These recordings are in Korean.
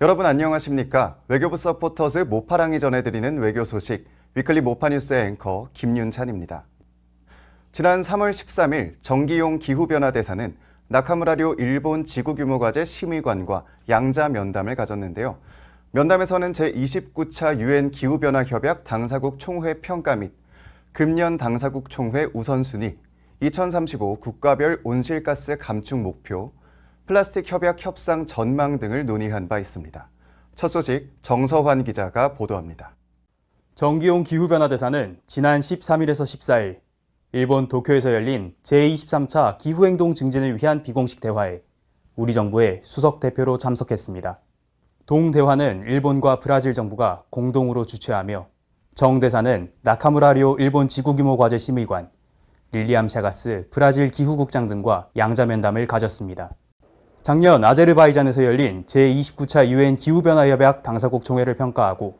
여러분 안녕하십니까? 외교부 서포터즈 모파랑이 전해드리는 외교 소식, 위클리 모파뉴스의 앵커 김윤찬입니다. 지난 3월 13일 정기용 기후변화 대사는 나카무라료 일본 지구규모과제 심의관과 양자 면담을 가졌는데요. 면담에서는 제29차 유엔 기후변화 협약 당사국 총회 평가 및 금년 당사국 총회 우선순위, 2035 국가별 온실가스 감축 목표, 플라스틱 협약 협상 전망 등을 논의한 바 있습니다. 첫 소식 정서환 기자가 보도합니다. 정기용 기후변화 대사는 지난 13일에서 14일 일본 도쿄에서 열린 제23차 기후행동 증진을 위한 비공식 대화에 우리 정부의 수석 대표로 참석했습니다. 동대화는 일본과 브라질 정부가 공동으로 주최하며 정 대사는 나카무라료 일본 지구규모 과제 심의관, 릴리암 샤가스 브라질 기후국장 등과 양자면담을 가졌습니다. 작년 아제르바이잔에서 열린 제29차 유엔 기후변화협약 당사국 총회를 평가하고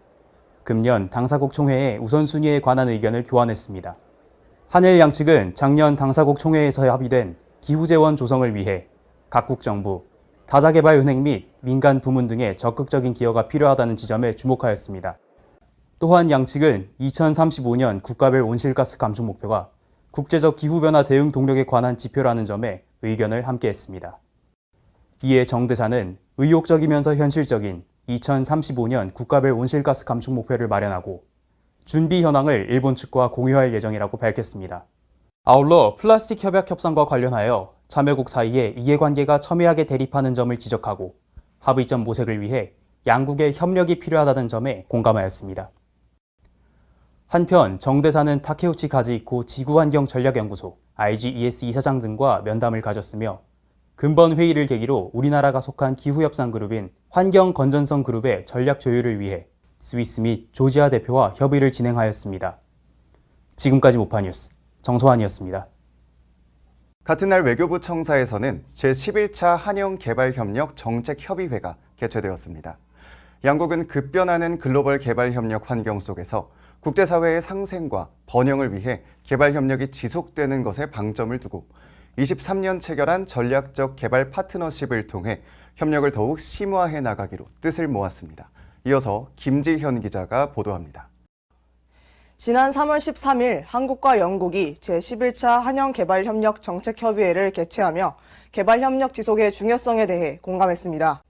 금년 당사국 총회의 우선순위에 관한 의견을 교환했습니다. 한일 양측은 작년 당사국 총회에서 합의된 기후재원 조성을 위해 각국 정부, 다자개발은행 및 민간 부문 등의 적극적인 기여가 필요하다는 지점에 주목하였습니다. 또한 양측은 2035년 국가별 온실가스 감축 목표가 국제적 기후변화 대응 동력에 관한 지표라는 점에 의견을 함께했습니다. 이에 정 대사는 의욕적이면서 현실적인 2035년 국가별 온실가스 감축 목표를 마련하고 준비 현황을 일본 측과 공유할 예정이라고 밝혔습니다. 아울러 플라스틱 협약 협상과 관련하여 참여국 사이에 이해관계가 첨예하게 대립하는 점을 지적하고 합의점 모색을 위해 양국의 협력이 필요하다는 점에 공감하였습니다. 한편 정 대사는 타케우치 가즈이코 지구환경전략연구소 RGES 이사장 등과 면담을 가졌으며 근본 회의를 계기로 우리나라가 속한 기후협상그룹인 환경건전성그룹의 전략 조율을 위해 스위스 및 조지아 대표와 협의를 진행하였습니다. 지금까지 모파뉴스 정소환이었습니다. 같은 날 외교부 청사에서는 제11차 한영개발협력 정책협의회가 개최되었습니다. 양국은 급변하는 글로벌 개발협력 환경 속에서 국제사회의 상생과 번영을 위해 개발협력이 지속되는 것에 방점을 두고 23년 체결한 전략적 개발 파트너십을 통해 협력을 더욱 심화해 나가기로 뜻을 모았습니다. 이어서 김지현 기자가 보도합니다. 지난 3월 13일 한국과 영국이 제11차 한영개발협력 정책협의회를 개최하며 개발협력 지속의 중요성에 대해 공감했습니다.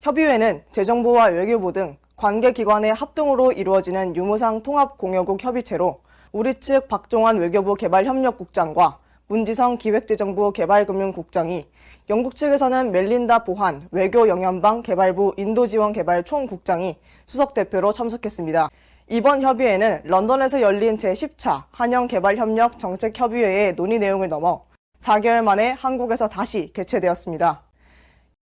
협의회는 재정부와 외교부 등 관계기관의 합동으로 이루어지는 유무상 통합공여국 협의체로 우리 측 박종환 외교부 개발협력국장과 문지성 기획재정부 개발금융국장이, 영국 측에서는 멜린다 보한 외교영연방 개발부 인도지원개발 총국장이 수석대표로 참석했습니다. 이번 협의회는 런던에서 열린 제10차 한영개발협력 정책협의회의 논의 내용을 넘어 4개월 만에 한국에서 다시 개최되었습니다.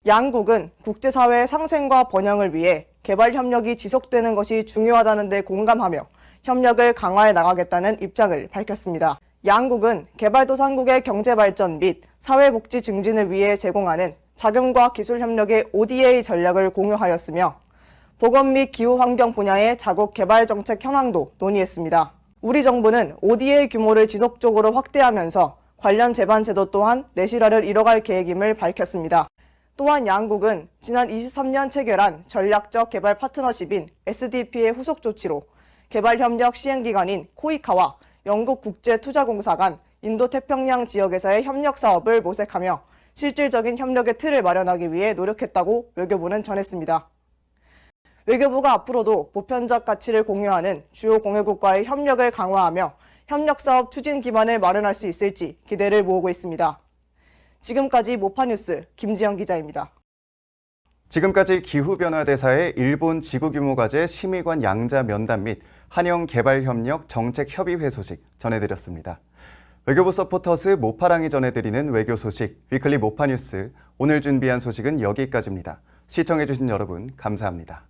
양국은 국제사회의 상생과 번영을 위해 개발협력이 지속되는 것이 중요하다는 데 공감하며 협력을 강화해 나가겠다는 입장을 밝혔습니다. 양국은 개발도상국의 경제발전 및 사회복지 증진을 위해 제공하는 자금과 기술 협력의 ODA 전략을 공유하였으며 보건 및 기후환경 분야의 자국 개발 정책 현황도 논의했습니다. 우리 정부는 ODA 규모를 지속적으로 확대하면서 관련 제반 제도 또한 내실화를 이뤄갈 계획임을 밝혔습니다. 또한 양국은 지난 23년 체결한 전략적 개발 파트너십인 SDP의 후속 조치로 개발협력 시행기관인 코이카와 영국국제투자공사 간 인도태평양 지역에서의 협력 사업을 모색하며 실질적인 협력의 틀을 마련하기 위해 노력했다고 외교부는 전했습니다. 외교부가 앞으로도 보편적 가치를 공유하는 주요 공유국과의 협력을 강화하며 협력사업 추진 기반을 마련할 수 있을지 기대를 모으고 있습니다. 지금까지 모파뉴스 김지영 기자입니다. 지금까지 기후변화대사의 일본 지구규모과제 심의관 양자 면담 및 한영개발협력 정책협의회 소식 전해드렸습니다. 외교부 서포터즈 모파랑이 전해드리는 외교 소식, 위클리 모파뉴스, 오늘 준비한 소식은 여기까지입니다. 시청해주신 여러분 감사합니다.